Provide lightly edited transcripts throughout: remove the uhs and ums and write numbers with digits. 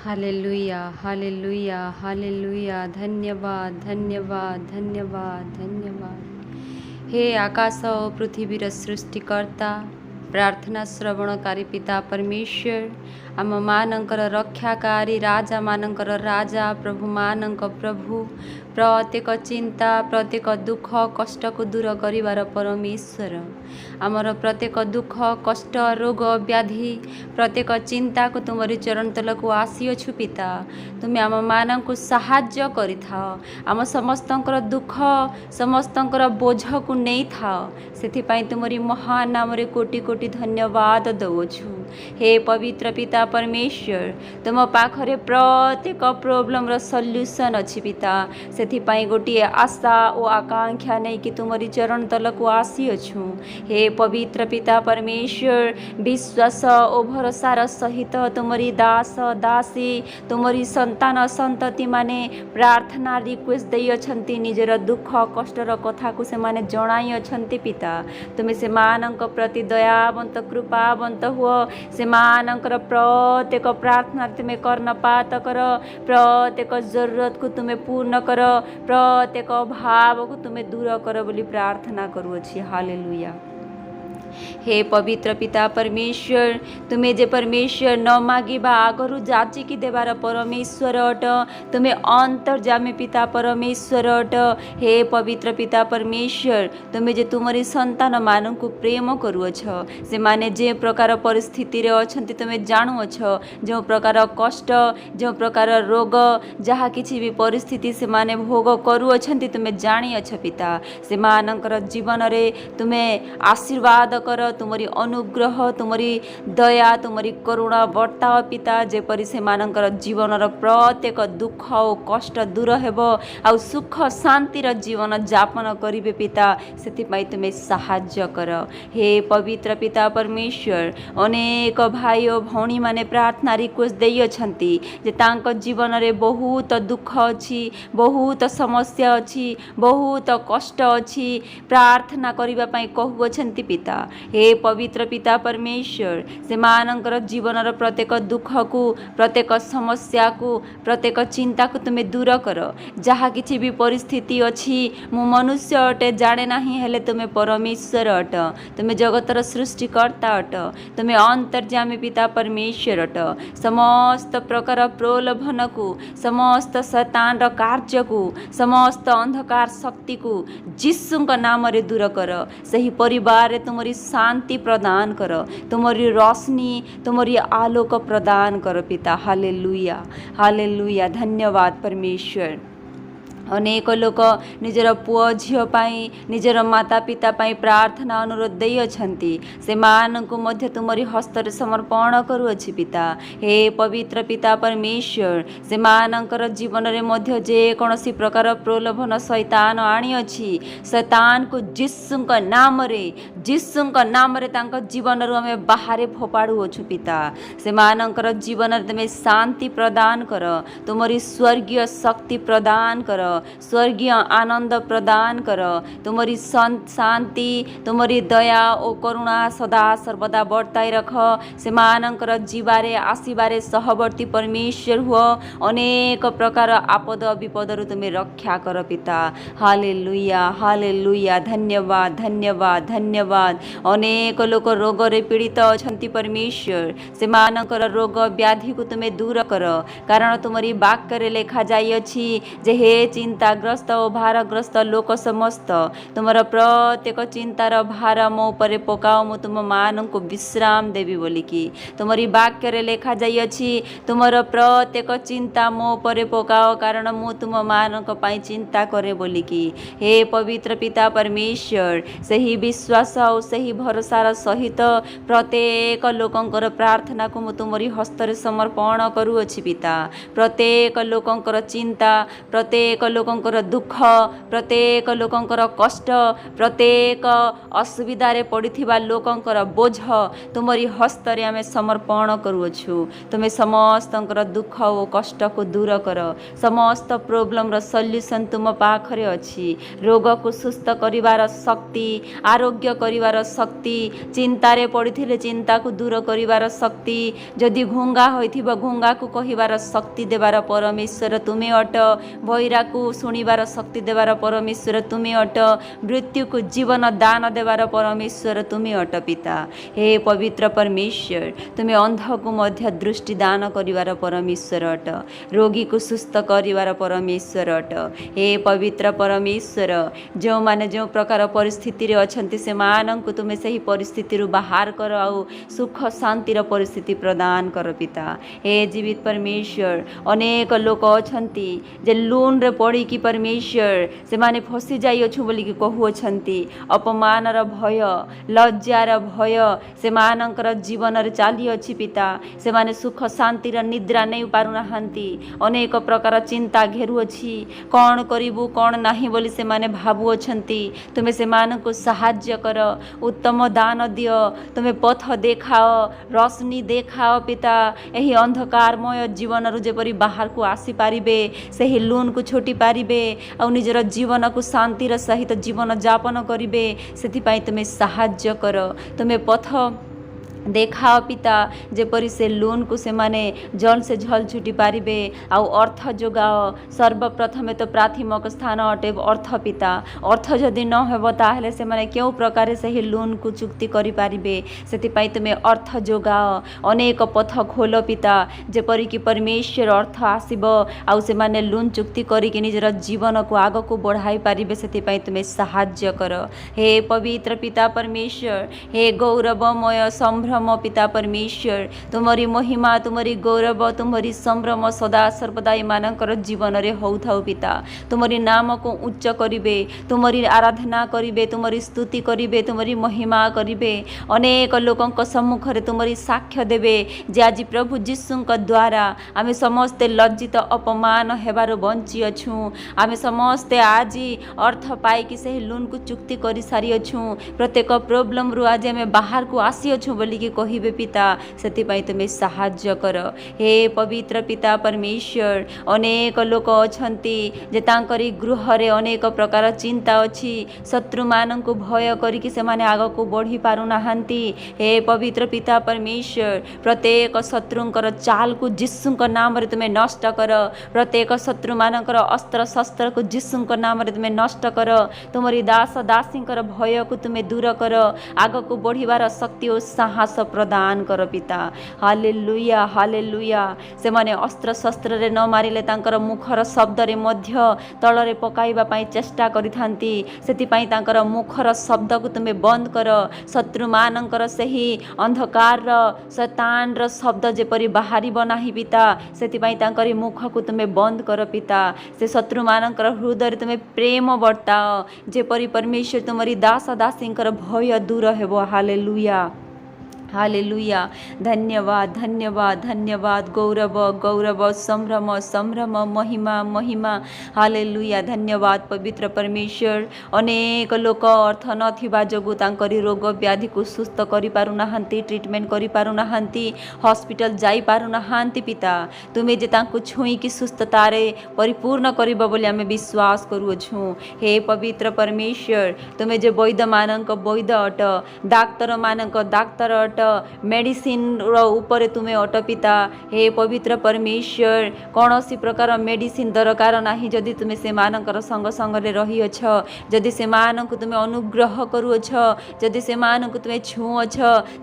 Hallelujah hallelujah hallelujah. धन्यवाद धन्यवाद धन्यवाद धन्यवाद। हे आकाश ओ पृथ्वीर सृष्टिकर्ता, प्रार्थना श्रवणकारी पिता परमेश्वर, आम मानकर रक्षाकारी, राजा मानकर राजा, प्रभु मानक प्रभु, प्रत्येक चिंता प्रत्येक दुख कष्ट को दूर करिवार परमेश्वर, आमर प्रत्येक दुख कष्ट रोग व्याधि प्रत्येक चिंता को तुमरी चरण तलक आसीअछु पिता। तुम्हें आम मान को साहाय्य करिथाओ, आम समस्तंकर दुख समस्तंकर बोझ को नहीं थाओ। सेथिपाई तुमरी महान नाम रे कोटि कोटि धन्यवाद दउछु। हे पवित्र पिता परमेश्वर, तुम पाखरे प्रत्येक प्रोब्लेम रो सल्यूशन अछि पिता। सेथिपाई गोटिए आशा ओ आकांक्षा नहीं कि तुमरी चरण तलक आसीअछु। हे पवित्र पिता परमेश्वर, विश्वास ओ भरोसार सहित तुमरी दास दासी तुमरी संतान संतति माने प्रार्थना रिक्वेस्ट दई अछंती, निजर दुख कष्टर कथा को से माने जणाई अछंती पिता। तुमे से मानक प्रति दयावंत कृपावंत हुओ, से मानकर प्रत्येक प्रार्थना तुमे कर्णपात कर, प्रत्येक जरूरत को तुमे पूर्ण कर, प्रत्येक भाव को तुमे दूर कर बोली प्रार्थना करूअछि। हालेलुया। हे पवित्र पिता परमेश्वर, तुम्हें जे परमेश्वर न मागिबा आगरू जाचिकी देवार परमेश्वर अट, तुम्हें अंतर्जामी पिता परमेश्वर अट। हे पवित्र पिता परमेश्वर, तुम्हें जे तुमरी संतान मान को प्रेम करुअछ, से माने जे प्रकार परिस्थिति रे अछंती तुम्हें जानुअछ, जो प्रकार कष्ट जो प्रकार रोग जहा किछि भी परिस्थिति से माने भोग करुअछंती तुम्हें जानिअछ पिता। से मानकर जीवन रे तुम्हें आशीर्वाद कर, तुमरी अनुग्रह तुमरी दया तुमरी करुणा वर्ताव पिता। जेपरि से मानकर जीवन प्रत्येक दुख और कष्ट दूर हेबो आ सुख शांति जीवन जापन करिवे पिता। सेथिपाई तुम्हें साहाय्य कर। हे पवित्र पिता परमेश्वर, अनेक भाई और भौणी माने प्रार्थना रिक्वेस्ट देई अछंती जे तांको जीवन रे बहुत दुख अछि, बहुत समस्या अछि, बहुत कष्ट अछि, प्रार्थना करिबा पई कहू अछंती पिता। हे पवित्र पिता परमेश्वर, से मानकर जीवन प्रत्येक दुख को प्रत्येक समस्या को प्रत्येक चिंता को तुम्हें दूर कर। जहाँ किसी भी परिस्थिति अच्छी मु मनुष्य अटे जाने नहीं, हेले तुम्हें परमेश्वर अट, तुम्हें जगतर सृष्टिकर्ता अट, तुम्हें अंतर्जामी पिता परमेश्वर अट। समस्त प्रकार प्रलोभन को, समस्त शैतान र कार्य को, समस्त अंधकार शक्ति को यीशु नाम रे दूर कर। सही परिवार रे तुमरी शांति प्रदान कर, तुमरी रोशनी तुमरी आलोक प्रदान कर पिता। Hallelujah hallelujah. धन्यवाद परमेश्वर। अनेक लोक निजर पुओ झील पाई निजर माता पिता पाई प्रार्थना अनुरोध दई अछंती, से मान को मध्य तुमरी हस्तर समर्पण करुअछि पिता। हे पवित्र पिता परमेश्वर, से मानकर जीवन रे मध्य जे कोनोसी प्रकार प्रलोभन शैतान आनी अछि, शैतान को यीशुଙ୍କ नाम रे तांको जीवन रो हमें बाहरे फोपाड़ू अछु पिता। से मानकर जीवन रे तमे शांति प्रदान कर, तुमरी स्वर्गीय शक्ति प्रदान कर, स्वर्गीय आनंद प्रदान कर, तुमरी शांति तुमरी दया ओ करुणा सदा सर्वदा बर्ताई रख। से मानकर जीवारे आसीबारे सहवर्ती परमेश्वर हुओ, अनेक प्रकार आपद विपद रु तुम्हें रक्षा कर पिता। Hallelujah hallelujah. धन्यवाद धन्यवाद धन्यवाद। अनेक लोक रोग रे पीड़ित अछंती परमेश्वर, से मानकर रोग व्याधि को तुम्हें दूर कर, कारण तुमरी वाक्य रे लेखा जाई अछि जे हे चिंताग्रस्त और भारग्रस्त लोक समस्त तुमर प्रत्येक चिंतार भार मो उपरे पकाओ, मु तुम मान को विश्राम देवी बोलिकी तुमरी वाक्य रे लेखा जाई अछि। तुमर प्रत्येक चिंता मो उपरे पकाओ, कारण मु तुम मान को पाई चिंता करे बोलिकी। हे पवित्र पिता परमेश्वर, सही विश्वास और सही भरोसार सहित प्रत्येक लोकंकर प्रार्थना को मु तुमरी हस्तर समर्पण करूअछि पिता। प्रत्येक लोकंकर चिंता प्रत्येक लोकंकर दुख प्रत्येक लोकंकर कष्ट प्रत्येक असुविधारे पड़िथिबा लोकंकर बोझ तुमरी हस्तरे आमे समर्पण करूछु। तुमे समस्तंकर दुख और कष्ट को दूर कर। समस्त प्रोब्लेम रो सॉल्यूशन तुम पाखरे अछि। रोग को सुस्थ करिवार शक्ति, आरोग्य करिवार शक्ति, चिंतारे पड़िथिले चिंता को दूर करिवार शक्ति, जदि घुंगा होइथिबो घुंगा को कहिवार शक्ति देवार परमेश्वर तुमे अट। भैरा को सुनिवार शक्ति देवार परमेश्वर तुमे अट। मृत्यु को जीवन दान देवार परमेश्वर तुमे अट पिता। हे पवित्र परमेश्वर तुमे अंध को मध्य दृष्टि दान करिवार परमेश्वर अट। रोगी को सुस्थ करिवार परमेश्वर अट। हे पवित्र परमेश्वर जो माने जो प्रकार परिस्थिति रे अछंती से मानंकु तुमे सही परिस्थिति रु बाहर कर आउ सुख शांति रो परिस्थिति प्रदान कर पिता। हे जीवित परमेश्वर अनेक लोक अछंती जे लोन रे पड़ी कि परमेश्वर से माने फसी जाई अछु बोली कि कहू अछंती। अपमान रो भय लज्जा रो भय से मानंकर जीवन रे चाली अछि पिता। से माने सुख शांति रो निद्रा नै पारु नाहंती। अनेक प्रकार चिंता घेरु अछि कौन करिबु कौन नाही बोली से माने भाबु अछंती। तुमे से मानको सहाय्य कर उत्तम दान दियो। तुमे पथ देखाओ रोशनी देखाओ पिता। एही अंधकारमय जीवन रु जेपरि बाहर को आसी पारिबे सही लून को छोटी पारिबे आ निजर जीवन को शांति र सहित जीवन यापन करिबे सेति पई तुमे सहाय्य कर। तुमे पथ देखाओ पिता जेपरि से लोन को से माने जल से झल छुटी पारिबे आउ अर्थ जोगाओ। सर्वप्रथमे तो प्राथमिक स्थान अटे अर्थ पिता। अर्थ जदि न हेबो ताहले से माने केउ प्रकार से ही लोन को चुक्ति करि पारिबे सेति पई तुमे अर्थ जोगाओ। अनेक पथ खोलो पिता जेपरि कि परमेश्वर अर्थ आसीबो आउ से माने लोन चुक्ति करि कि निजर जीवन को आग को बढ़ाई पारिबे सेति पई तुमे सहाय्य कर। हे पवित्र पिता परमेश्वर हे गौरवमय संभ्रम पिता परमेश्वर तुमरी महिमा तुमरी गौरव तुमरी संभ्रम सदा सर्वदा मानकर जीवन रे होउ थाउ पिता। तुमरी नाम को उच्च करिबे तुमरी आराधना करिबे तुमरी स्तुति करिबे तुमरी महिमा करिबे। अनेक लोकंक सम्मुख रे तुमरी साक्ष्य देबे जे आज प्रभु जीशुंक द्वारा आमे समस्त लज्जित अपमान हेबारो बंची अछु। आमे समस्त आज अर्थ पाई कि सही लोन को चुक्ति करि सारी अछु। प्रत्येक प्रॉब्लम रु आज आमे बाहर को आसी अछु बोली कि कहिबे पिता सेति पई तुमे सहाय्य कर। हे पवित्र पिता परमेश्वर अनेक लोक अछंती जे तांकरी गृह रे अनेक प्रकार चिंता अछि। शत्रु मानन को भय करी कि से माने आग को बढ़ी पारु नाहंती। हे पवित्र पिता परमेश्वर प्रत्येक शत्रुंकर चाल को जीशुंक नाम रे तुमे नष्ट कर। प्रत्येक शत्रु मानकर अस्त्र शस्त्र को जीशुंक नाम रे तुमे नष्ट कर। तुमरी दास दासींकर भय को तुमे दूर कर। आग को बढ़िवार शक्ति और साहस प्रदान कर पिता। हालेलुया हालेलुया से माने अस्त्र शस्त्र रे न मारिले तांकर मुखर शब्द रे मध्य तळ रे पकाइबा पई चेष्टा करिथांती। सेति पई तांकर मुखर शब्द को तुमे बंद कर। शत्रु मानकर सही अंधकार र शैतान र शब्द जेपरि बाहरी बनाही पिता सेति पई तांकरी मुख को तुमे बंद कर पिता। से शत्रु मानकर हृदय तुमे प्रेम वर्ताओ जेपरि परमेश्वर तुमरी दास दासींकर भय दूर हेबो। हालेलुया हालेलुया धन्यवाद धन्यवाद धन्यवाद गौरव गौरव संभ्रम संभ्रम महिमा महिमा। हालेलुया धन्यवाद पवित्र परमेश्वर अनेक लोक अर्थ नथिबा जोगु तांकरी रोग व्याधि को सुस्थ करि पारु नाहंती ट्रीटमेंट करि पारु नाहंती हॉस्पिटल जाई पारु नाहंती पिता। तुमे जे तांको छुई कि सुस्थता रे परिपूर्ण करिबो बोली आमे विश्वास करूछु। हे पवित्र परमेश्वर तुमे जे वैद्य मानक वैद्य अट डाक्टर मानक डाक्टर अट मेडिसिन रो ऊपर तुमे अट पिता। हे पवित्र परमेश्वर कौनसी प्रकार मेडिसिन दरकार नाही जदि तुमे से मानकर संग संग रे रही अछ जदि से मानक तुमे अनुग्रह करू अछ जदि से मानक तुमे छु अछ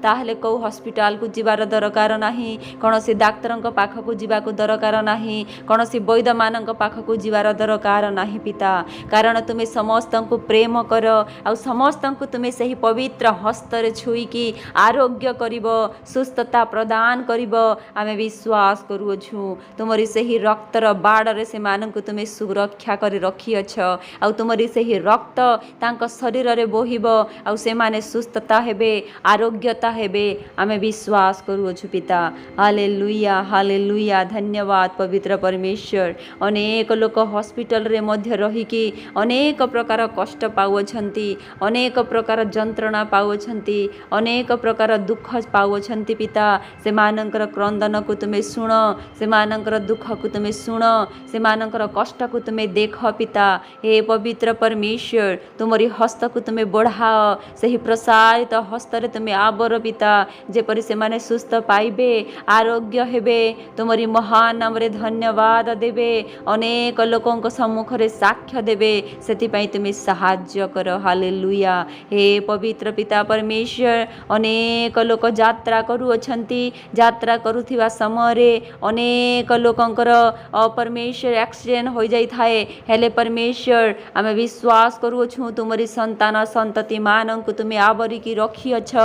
ताहले को हॉस्पिटल को जिबार दरकार नाही कौनसी डाक्टरंक पाख को जिबा को दरकार नाही कौनसी वैद्य मानक पाख को जिबार दरकार नाही पिता। कारण तुमे समस्त को प्रेम कर आ समस्त को तुमे सही पवित्र हस्त रे छुई कि आरोग्य आरोग्य करिब सुस्थता प्रदान करिब आमे विश्वास करूछु तुमरी सही रक्तर बाड़रे से माननकु तुमे सुरक्षा करी रखिअछ आ तुमरी सही रक्त तांक शरीर रे बोहिब आ से माने सुस्थता हेबे आरोग्यता हेबे आमे विश्वास करूछु पिता हालेलुया धन्यवाद पवित्र परमेश्वर अनेक लोक हॉस्पिटल रे मध्य रही कि अनेक प्रकार कष्ट पाउछंती अनेक प्रकार जंत्रणा पाउछंती अनेक प्रकार दुख पाउछंती पिता से मानकर क्रंदन को तुमे सुण से मानकर दुख को तुमे सुण से मानकर कष्ट को तुमे देख पिता हे पवित्र परमेश्वर तुमरी हस्त को तुमे बढ़ाओ सही प्रसारित हस्त रे तुमे आबर पिता जेपरि से माने सुस्थ पाइबे आरोग्य हेबे तुमरी महान नाम रे धन्यवाद देबे अनेक लोकंक सम्मुख रे साक्ष्य देबे सेति पई तुमे सहाय्य कर हालेलुया हे पवित्र पिता परमेश्वर अनेक लोक यात्रा करू अछंती यात्रा करूथिबा समय रे अनेक लोकंकर परमेश्वर एक्सीडेंट हो जाई थाए हेले परमेश्वर आमे विश्वास करूछु तुमरी संतान संतति मानंकु तुमे आवरिकी रखिअछ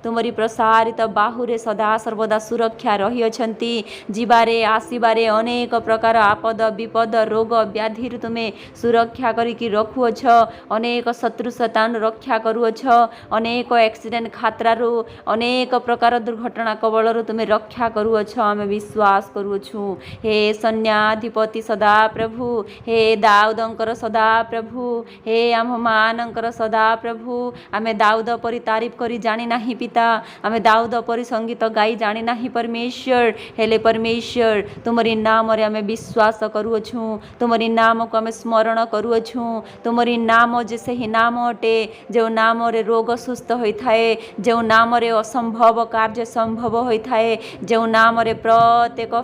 तुमरी प्रसारित बाहुरे सदा सर्वदा सुरक्षा रही अछंती जीवारे आसीबारे अनेक प्रकार आपद विपद रोग व्याधि तुमे सुरक्षा करिकी रखुअछ अनेक शत्रु शैतान रक्षा करूअछ अनेक एक्सीडेंट खातरारु अनेक प्रकार दुर्घटना कबलरु तुमे रक्षा करूअछ आमे विश्वास करूछु हे सैन्याधिपति सदा प्रभु हे दाऊदंकर सदा प्रभु हे आम मानंकर सदा प्रभु आमे दाऊद परि तारीफ करी जानी नाही पिता आमे दाऊद परि संगीत गाई जानी नाही परमेश्वर हेले परमेश्वर तुमरी नाम रे आमे विश्वास करूछु तुमरी नाम को आमे स्मरण करूछु तुमरी नाम जे सही नाम अटे जो नाम रे रोग सुस्थ होई थाए जो नाम रे असंभव कार्य संभव होई थाए जो नाम रे प्रत्येक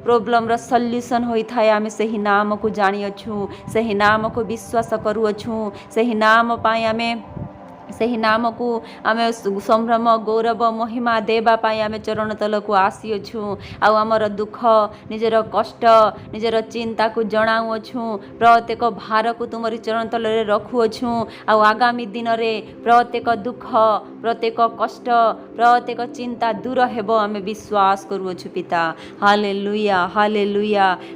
प्रॉब्लम रो सॉल्यूशन होई थाए आमे सही नाम को जानी अछु सही नाम को विश्वास करूछु सही नाम पाई आमे सही नाम को आमे संभ्रम गौरव महिमा देबा पाई आमे चरण तल को आसीअछु आ हमर दुख निजर कष्ट निजर चिंता को जणाउछु प्रत्येक भार को तुमरी चरण तल रे रखुअछु आ आगामी दिन रे प्रत्येक दुख प्रत्येक कष्ट प्रत्येक चिंता दूर हेबो आमे विश्वास करूछु पिता हालेलुया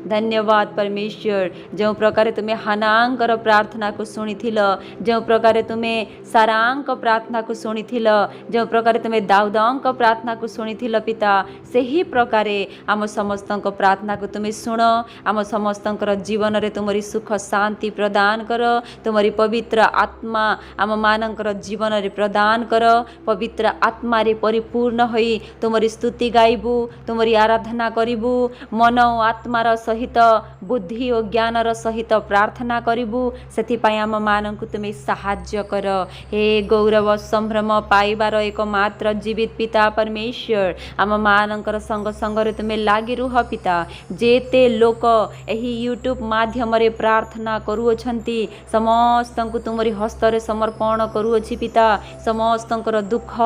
धन्यवाद परमेश्वर जो प्रकार तुमे हानांकर प्रार्थना को सुनिथिल जो प्रकार तुमे सारांक प्रार्थना को सुनिथिल जो प्रकार तुमे दाऊदंक प्रार्थना को सुनिथिल पिता सही प्रकारे आम समस्तंक प्रार्थना को तुमे सुन आम समस्तंकर जीवन रे तुमरी सुख शांति प्रदान कर तुमरी पवित्र आत्मा आम मानंकर जीवन रे प्रदान कर पवित्र आत्मा रे परिपूर्ण होई तुमरी स्तुति गाइबु तुमरी आराधना करिबु मन और आत्मा र सहित बुद्धि और ज्ञान र सहित प्रार्थना करिबु सेति पई आम मानंकु तुमे सहाय्य कर हे गौरव संभ्रम पाइबार एकमात्र जीवित पिता परमेश्वर आम मानंकर संग संग रे तुमे लागी रुह पिता जेते लोक एही यूट्यूब माध्यम रे प्रार्थना करूछंती समस्तंकु तुमरी हस्त रे समर्पण करूछि पिता समस्तंकर दुख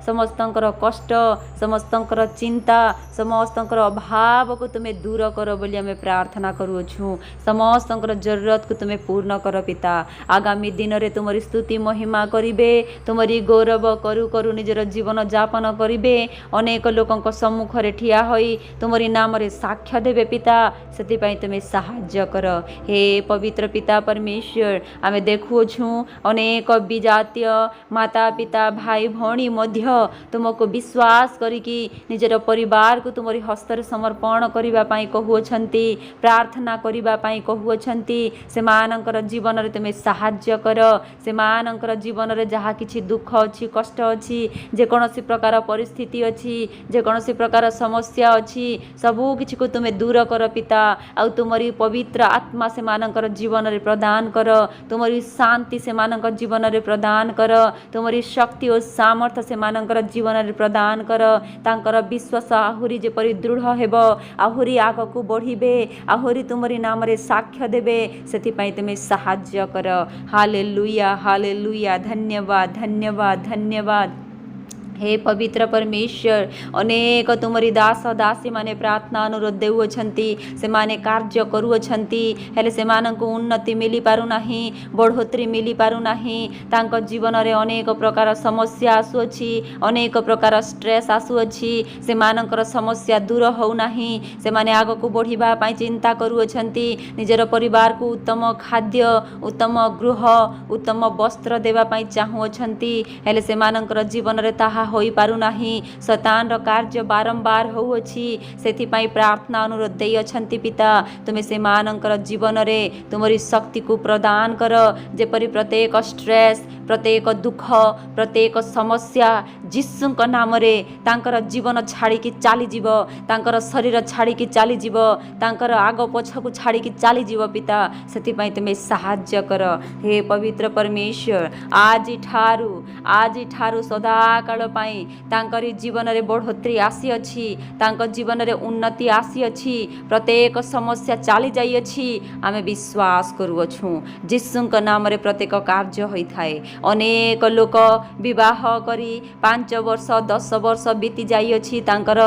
समस्तंकर कष्ट समस्तंकर चिंता समस्तंकर अभाव को तुमे दूर कर बोली आमे प्रार्थना करूछु समस्तंकर जरूरत को तुमे पूर्ण कर पिता आगामी दिन रे तुमरी स्तुति महिमा करिबे तुमरी गौरव करू करू निजर जीवन यापन करिबे अनेक लोकंक सम्मुख रे ठिया होई तुमरी नाम रे साक्ष्य देबे पिता सेति पई तुमे सहाय्य कर हे पवित्र पिता परमेश्वर आमे देखुछु अनेक विजातीय माता पिता भाई भौणी मध्य तुमको विश्वास करिकी निजर परिवार को तुमरी हस्त रे समर्पण करिबा पई कहुछंती प्रार्थना करिबा पई कहुछंती से मानकर जीवन रे तुमे सहाय्य कर से मानकर जीवन रे जहा किछि दुख अछि कष्ट अछि जे कोनोसी प्रकार परिस्थिति अछि जे कोनोसी प्रकार समस्या अछि सबु किछि को तुमे दूर कर पिता आ तुमरी पवित्र आत्मा से मानकर जीवन रे प्रदान कर तुमरी शांति से मानकर जीवन रे प्रदान कर तुमरी शक्ति और सामर्थ्य से मानकर जीवन रे प्रदान कर तांकर विश्वास आहुरी जे परि दृढ़ हेबो आहुरी आगकु बढ़िबे आहुरी तुमरी नाम रे साक्ष्य देबे सेति पई तुमे सहाय्य कर हालेलुया धन्यवाद हे पवित्र परमेश्वर अनेक तुमरी दास दासी माने प्रार्थना अनुरोध देउछंती से माने कार्य करूछंती हेले से माननको उन्नति मिली पारु नाही बढ़ोतरी मिली पारु नाही तांको जीवन रे अनेक प्रकार समस्या आसुअछि अनेक प्रकार स्ट्रेस आसुअछि से मानकर समस्या दूर हो नाही से माने आगो को बढ़िबा पई चिंता करूछंती निजर परिवार को उत्तम खाद्य उत्तम गृह उत्तम वस्त्र देवा पई चाहुछंती हेले से मानकर जीवन रे ताहा होई पारु नाही शैतान रो कार्य बारंबार होउछि सेथिपाई प्रार्थना अनुरोध देई अछंती पिता तुमे से मानकर जीवन रे तुमरी शक्ति को प्रदान कर जेपरि प्रत्येक स्ट्रेस प्रत्येक दुख प्रत्येक समस्या जीशुଙ୍କ नामरे तांकर जीवन छाड़ी की चाली जीव तांकर शरीर छाड़ी की चाली जीव तांकर आग पछ को छाड़ी की चाली जीव पिता सेथिपाई तुमे सहाय्य कर हे पवित्र परमेश्वर आज ठारू सदा काल पाई तांकरी जीवन रे बढ़ोतरी आसी अछि तांक जीवन रे उन्नति आसी अछि प्रत्येक समस्या चाली जाई अछि आमे विश्वास करूछु जीशुଙ୍କ नाम रे प्रत्येक कार्य होई थाए अनेक लोक विवाह करी 5 वर्ष 10 वर्ष बीती जाई अछि तांकर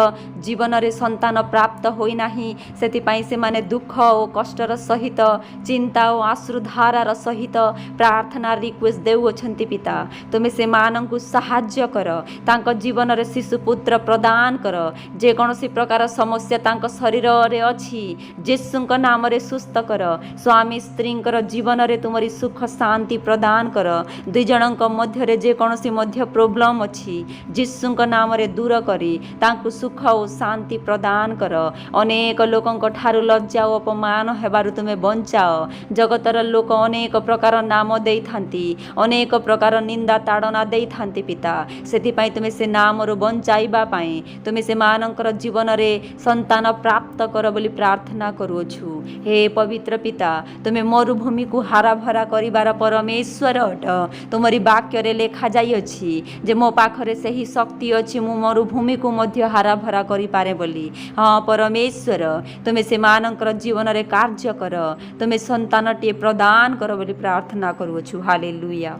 जीवन रे संतान प्राप्त होई नाही सेति पई से माने दुख और कष्टर सहित चिंता और आश्रुधारार सहित प्रार्थना रिक्वेस्ट देउ अछंती पिता तुमे से मानंकु सहाय्य कर तांक जीवन रे शिशु पुत्र प्रदान कर जे कोनोसी प्रकार समस्या तांक शरीर रे अछि जीशुଙ୍କ नाम रे सुस्थ कर स्वामी स्त्रींकर जीवन रे तुमरी सुख शांति प्रदान कर दुई जनक मध्य रे जे कोनोसी मध्य प्रॉब्लम अछि जीशुଙ୍କ नाम रे दूर करी तांकु सुख और शांति प्रदान कर अनेक लोकंक ठारु लज्जा और अपमान हेबारु तुमे बंचाओ जगतर लोक अनेक प्रकार नाम देई थांती अनेक प्रकार निंदा ताड़ना देई थांती पिता सेति पई तुमे से नाम रो बंचाइबा पई तुमे से मानकर जीवन रे संतान प्राप्त कर बोली प्रार्थना करूछु हे पवित्र पिता तुमे मरुभूमि को हरा भरा करिबार परमेश्वर अट तुमरी वाक्य रे लेखा जाई अछि जे मो पाखरे सही शक्ति अछि मु मरुभूमि को मध्य हरा भरा करि पारे बोली हां परमेश्वर तुमे से मानकर जीवन रे कार्य कर तुमे संतान टे प्रदान कर बोली प्रार्थना करूछु हालेलुया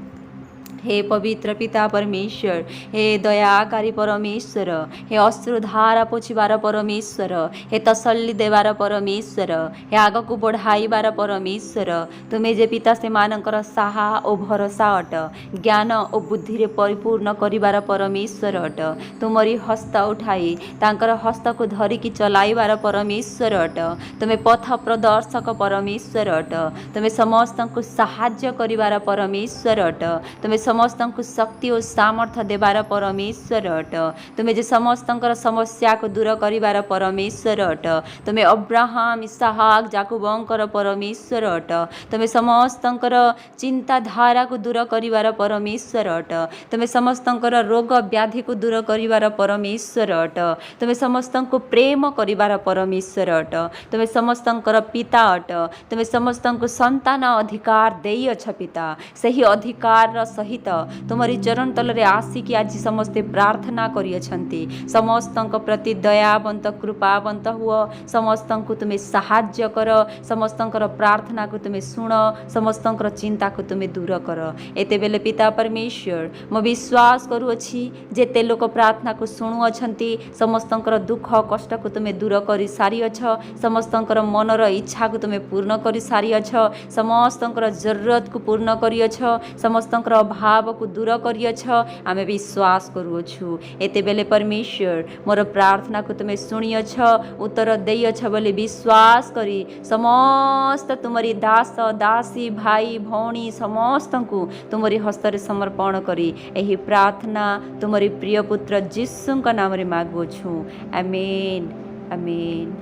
हे पवित्र पिता परमेश्वर हे दयाकारी परमेश्वर हे अश्रुधारा पोछिबार परमेश्वर हे तसल्ली देवार परमेश्वर हे आग को बढ़ाइबार परमेश्वर तुमे जे पिता से मानकर साहा और भरोसा अट ज्ञान और बुद्धि रे परिपूर्ण करिबार परमेश्वर अट तुमरी हस्त उठाई तांकर हस्त को धरि की चलाइबार परमेश्वर अट तुमे पथ प्रदर्शक परमेश्वर अट तुमे समस्त को सहाय्य करिबार परमेश्वर अट तुमे समस्त को शक्ति और सामर्थ्य देवार परमेश्वर अट तुमे जे समस्त समस्या को दूर करिबार परमेश्वर अट तुमे अब्राहम इसहाक जाकुबंकर परमेश्वर अट तुमे समस्त चिंता धारा को दूर करिबार परमेश्वर अट तुमे समस्त रोग व्याधि को दूर करिबार परमेश्वर अट तुमे समस्त को प्रेम करिबार परमेश्वर अट तुमे समस्त पिता अट तुमे समस्त को संतान अधिकार देई अछ पिता सही अधिकार सहित तुमरी चरण तल रे आसिकी आज समस्ते प्रार्थना करियछंती समस्तंक प्रति दयावंत कृपावंत हुओ समस्तंक तुमे सहाय्य कर समस्तंकर प्रार्थना को तुमे सुन समस्तंकर चिंता को तुमे दूर कर एते बेले पिता परमेश्वर मो विश्वास करूअछि जेते लोक प्रार्थना को सुनु अछंती समस्तंकर दुख कष्ट को तुमे दूर करि सारी अछ समस्तंकर मनर इच्छा को तुमे पूर्ण करि सारी अछ समस्तंकर जरूरत को पूर्ण करि अछ समस्तंकर अभाव को दूर करियछ आमे विश्वास करूछु एते बेले परमेश्वर मोर प्रार्थना को तुमे सुनियछ उत्तर देयछ बोली विश्वास करी समस्त तुमरी दास दासी भाई भौणी समस्त को तुमरी हस्त रे समर्पण करी एही प्रार्थना तुमरी प्रिय पुत्र जीशुଙ୍କ नाम रे मागुछु आमेन आमेन।